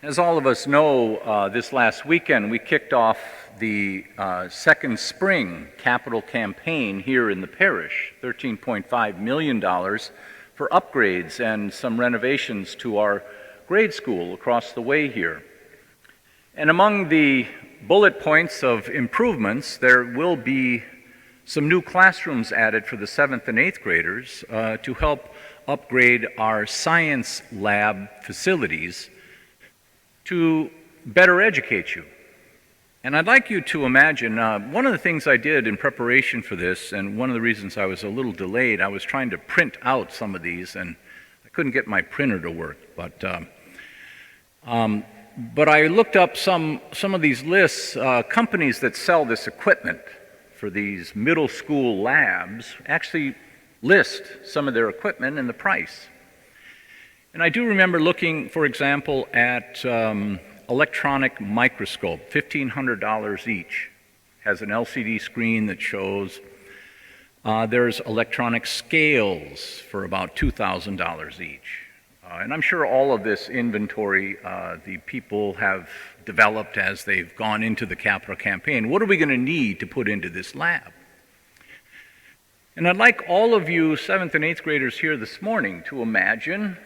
As all of us know, this last weekend we kicked off the second spring capital campaign here in the parish, $13.5 million for upgrades and some renovations to our grade school across the way here. And among the bullet points of improvements, there will be some new classrooms added for the 7th and 8th graders to help upgrade our science lab facilities to better educate you. And I'd like you to imagine, one of the things I did in preparation for this, and one of the reasons I was a little delayed, I was trying to print out some of these, and I couldn't get my printer to work. But I looked up some of these lists. Companies that sell this equipment for these middle school labs actually list some of their equipment and the price. And I do remember looking, for example, at electronic microscope, $1,500 each. Has an LCD screen that shows. There's electronic scales for about $2,000 each. And I'm sure all of this inventory the people have developed as they've gone into the capital campaign. What are we going to need to put into this lab? And I'd like all of you 7th and 8th graders here this morning to imagine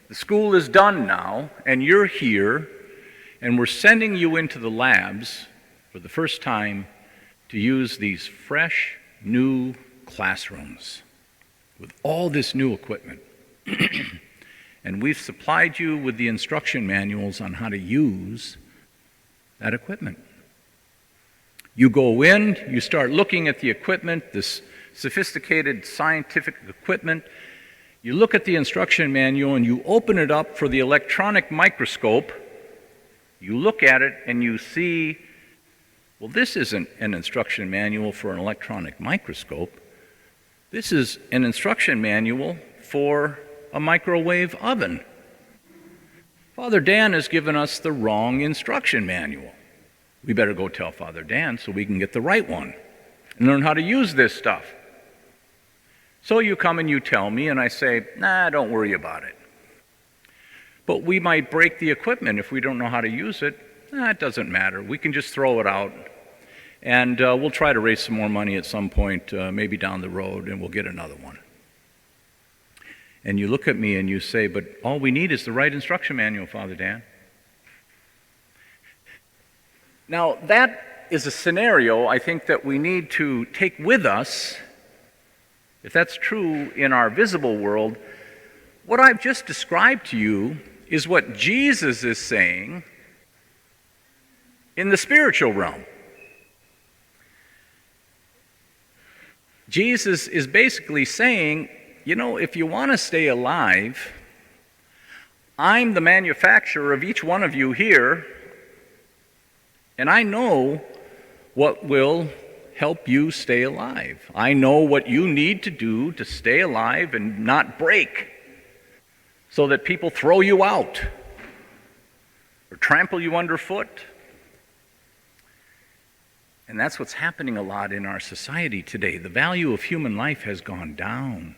the school is done now, and you're here, and we're sending you into the labs for the first time to use these fresh, new classrooms with all this new equipment. And we've supplied you with the instruction manuals on how to use that equipment. You go in, you start looking at the equipment, this sophisticated scientific equipment. You look at the instruction manual and you open it up for the electronic microscope. You look at it and you see, well, this isn't an instruction manual for an electronic microscope. This is an instruction manual for a microwave oven. Father Dan has given us the wrong instruction manual. We better go tell Father Dan so we can get the right one and learn how to use this stuff. So you come and you tell me, and I say, nah, don't worry about it. But we might break the equipment if we don't know how to use it. Nah, it doesn't matter. We can just throw it out, and we'll try to raise some more money at some point, maybe down the road, and we'll get another one. And you look at me and you say, but all we need is the right instruction manual, Father Dan. Now, that is a scenario I think that we need to take with us. If that's true in our visible world, what I've just described to you is what Jesus is saying in the spiritual realm. Jesus is basically saying, you know, if you want to stay alive, I'm the manufacturer of each one of you here, and I know what will help you stay alive. I know what you need to do to stay alive and not break so that people throw you out or trample you underfoot. And that's what's happening a lot in our society today. The value of human life has gone down.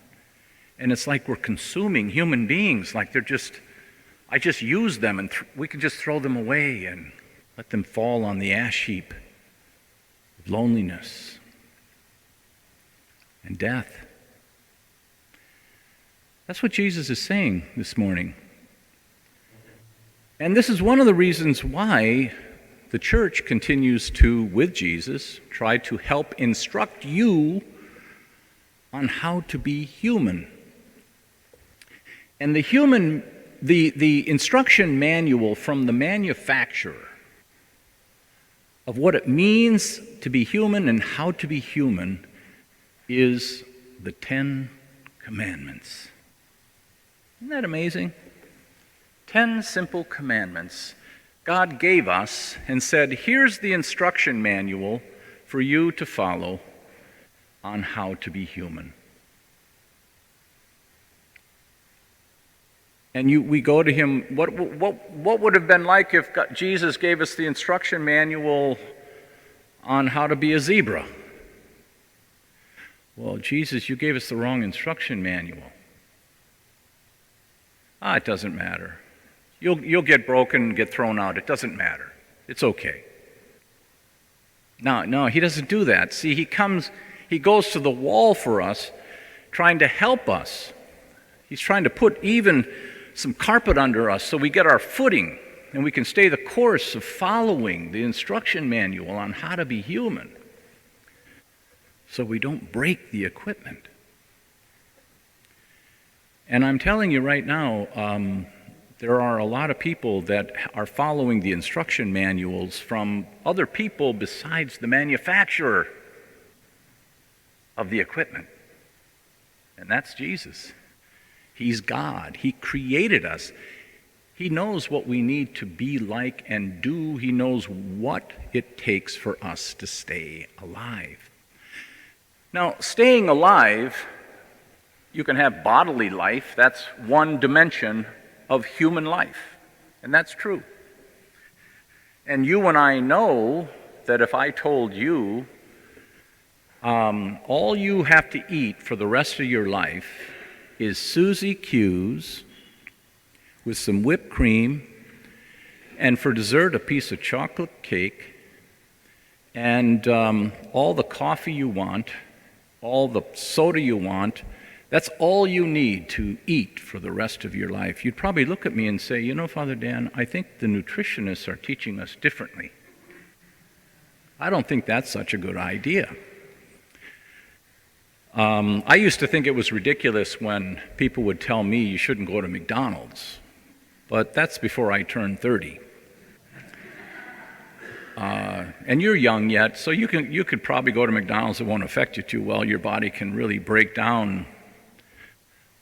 And it's like we're consuming human beings, like I just use them and we can just throw them away and let them fall on the ash heap of loneliness and death. That's what Jesus is saying this morning. And this is one of the reasons why the church continues to, with Jesus, try to help instruct you on how to be human. And the instruction manual from the manufacturer of what it means to be human and how to be human is the 10 Commandments. Isn't that amazing? 10 simple commandments God gave us and said, here's the instruction manual for you to follow on how to be human. And we go to him, what would have been like if Jesus gave us the instruction manual on how to be a zebra? Well, Jesus, you gave us the wrong instruction manual. It doesn't matter. You'll get broken, get thrown out. It doesn't matter. It's okay. No, he doesn't do that. See, he goes to the wall for us, trying to help us. He's trying to put even some carpet under us so we get our footing and we can stay the course of following the instruction manual on how to be human, so we don't break the equipment. And I'm telling you right now, there are a lot of people that are following the instruction manuals from other people besides the manufacturer of the equipment. And that's Jesus. He's God. He created us. He knows what we need to be like and do. He knows what it takes for us to stay alive. Now, staying alive, you can have bodily life. That's one dimension of human life, and that's true. And you and I know that if I told you all you have to eat for the rest of your life is Suzy Q's with some whipped cream, and for dessert a piece of chocolate cake, and all the coffee you want, all the soda you want, that's all you need to eat for the rest of your life. You'd probably look at me and say, you know, Father Dan, I think the nutritionists are teaching us differently. I don't think that's such a good idea. I used to think it was ridiculous when people would tell me you shouldn't go to McDonald's, but that's before I turned 30. And you're young yet, so you could probably go to McDonald's. It won't affect you too well. Your body can really break down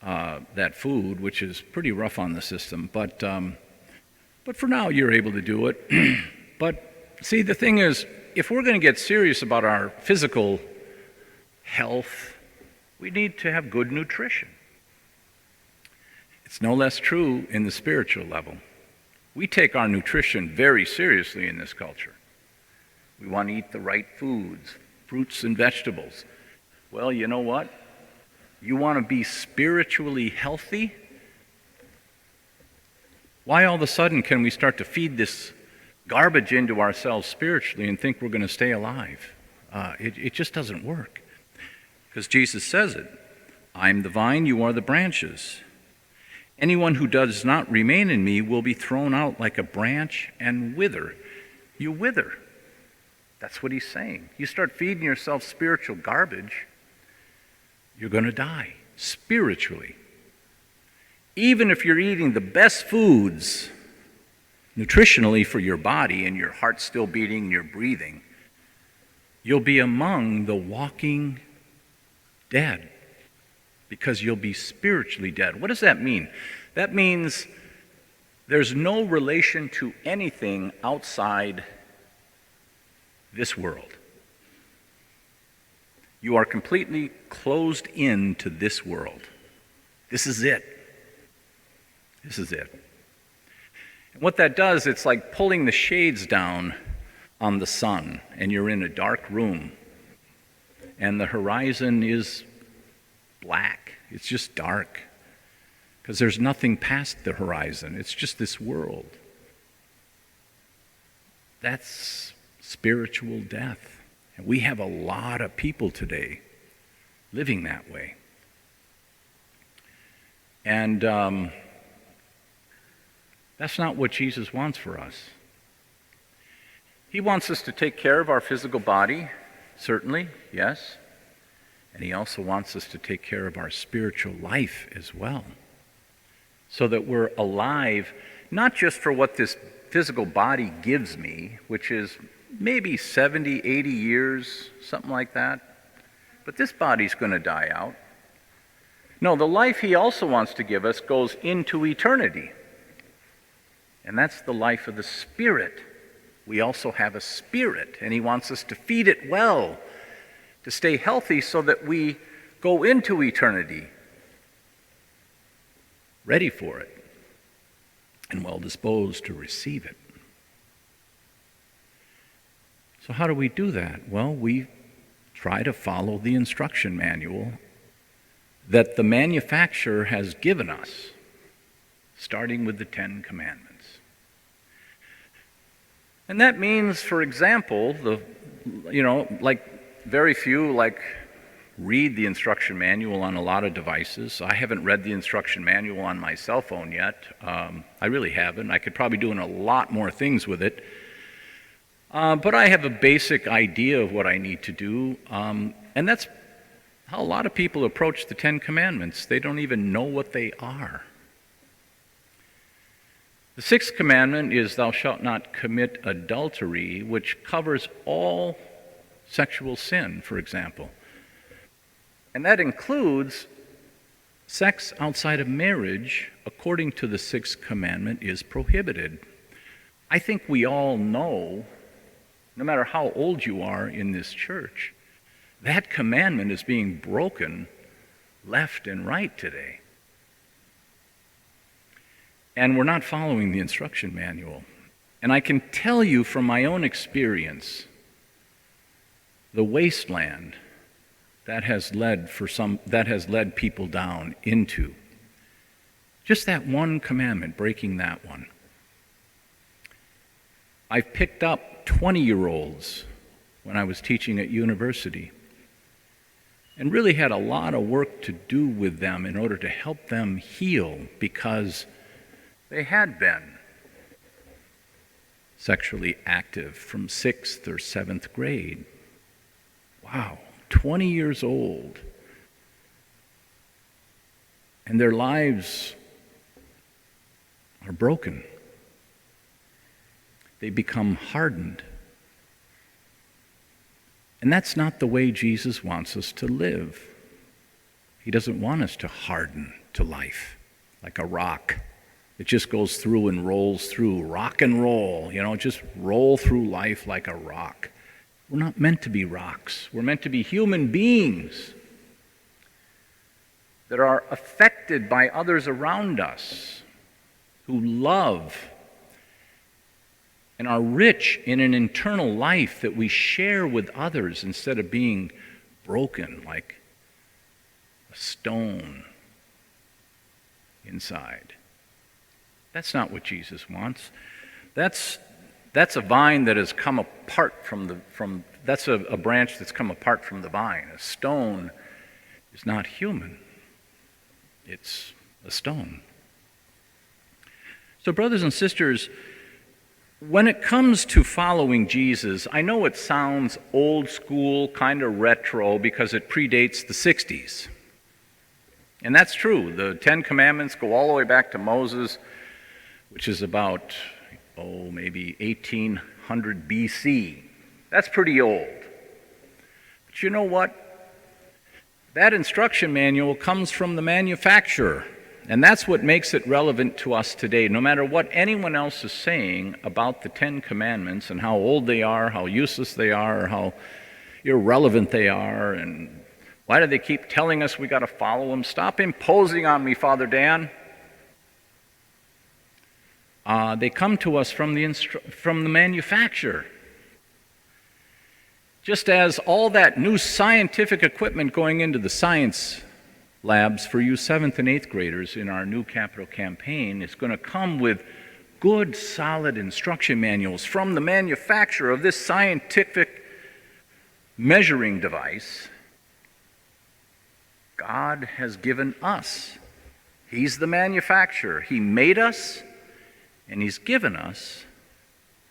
that food, which is pretty rough on the system. But for now, you're able to do it. But see, the thing is, if we're going to get serious about our physical health, we need to have good nutrition. It's no less true in the spiritual level. We take our nutrition very seriously in this culture. We want to eat the right foods, fruits and vegetables. Well, you know what? You want to be spiritually healthy? Why all of a sudden can we start to feed this garbage into ourselves spiritually and think we're going to stay alive? It just doesn't work. Because Jesus says it. I'm the vine, you are the branches. Anyone who does not remain in me will be thrown out like a branch and wither. You wither. That's what he's saying. You start feeding yourself spiritual garbage, you're going to die spiritually. Even if you're eating the best foods nutritionally for your body and your heart's still beating and you're breathing, you'll be among the walking dead because you'll be spiritually dead. What does that mean? That means there's no relation to anything outside this world. You are completely closed in to this world. This is it. This is it. And what that does, it's like pulling the shades down on the sun, and you're in a dark room, and the horizon is black. It's just dark, because there's nothing past the horizon. It's just this world. That's spiritual death. And we have a lot of people today living that way. And that's not what Jesus wants for us. He wants us to take care of our physical body, certainly, yes. And he also wants us to take care of our spiritual life as well, so that we're alive, not just for what this physical body gives me, which is maybe 70, 80 years, something like that. But this body's going to die out. No, the life he also wants to give us goes into eternity. And that's the life of the Spirit. We also have a spirit, and he wants us to feed it well, to stay healthy so that we go into eternity ready for it and well disposed to receive it. So how do we do that? Well, we try to follow the instruction manual that the manufacturer has given us. starting with the Ten Commandments. And that means, for example, very few read the instruction manual on a lot of devices. I haven't read the instruction manual on my cell phone yet. I really haven't. I could probably do a lot more things with it. But I have a basic idea of what I need to do. And that's how a lot of people approach the Ten Commandments. They don't even know what they are. The sixth commandment is, "Thou shalt not commit adultery," which covers all sexual sin, for example. And that includes sex outside of marriage, according to the sixth commandment, is prohibited. I think we all know, no matter how old you are in this church, that commandment is being broken left and right today. And we're not following the instruction manual. And I can tell you from my own experience, the wasteland that has led people down into just that one commandment, breaking that one. I've picked up 20-year-olds when I was teaching at university and really had a lot of work to do with them in order to help them heal, because they had been sexually active from 6th or 7th grade. Wow, 20 years old. And their lives are broken. They become hardened. And that's not the way Jesus wants us to live. He doesn't want us to harden to life like a rock. It just goes through and rolls through. Rock and roll, just roll through life like a rock. We're not meant to be rocks. We're meant to be human beings that are affected by others around us, who love and are rich in an internal life that we share with others instead of being broken like a stone inside. That's not what Jesus wants. That's a vine that has come apart that's a branch that's come apart from the vine. A stone is not human. It's a stone. So, brothers and sisters, when it comes to following Jesus, I know it sounds old school, kind of retro, because it predates the 60s. And that's true. The Ten Commandments go all the way back to Moses, which is about, maybe 1800 BC. That's pretty old. But you know what? That instruction manual comes from the manufacturer, and that's what makes it relevant to us today. No matter what anyone else is saying about the Ten Commandments and how old they are, how useless they are, or how irrelevant they are, and why do they keep telling us we got to follow them? Stop imposing on me, Father Dan. They come to us from the manufacturer. Just as all that new scientific equipment going into the science labs for you 7th and 8th graders in our new capital campaign is going to come with good, solid instruction manuals from the manufacturer of this scientific measuring device. God has given us. He's the manufacturer. He made us, and He's given us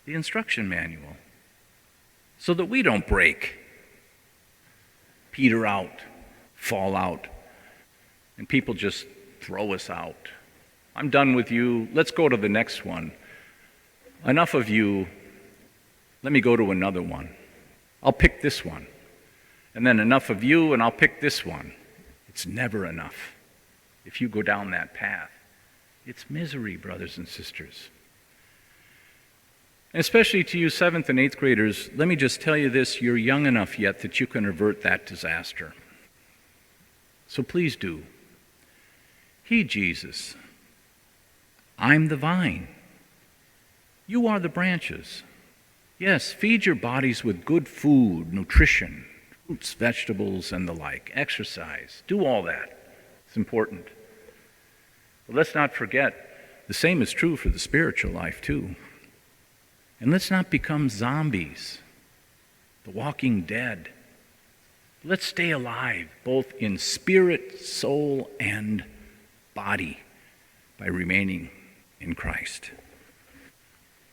the instruction manual so that we don't break, peter out, fall out, and people just throw us out. I'm done with you. Let's go to the next one. Enough of you. Let me go to another one. I'll pick this one. And then enough of you, and I'll pick this one. It's never enough if you go down that path. It's misery, brothers and sisters. And especially to you 7th and 8th graders, let me just tell you this, you're young enough yet that you can avert that disaster. So please do. Heed Jesus. I'm the vine. You are the branches. Yes, feed your bodies with good food, nutrition, fruits, vegetables, and the like. Exercise. Do all that. It's important. But let's not forget The same is true for the spiritual life, too. And let's not become zombies, the walking dead. Let's stay alive, both in spirit, soul, and body, by remaining in Christ.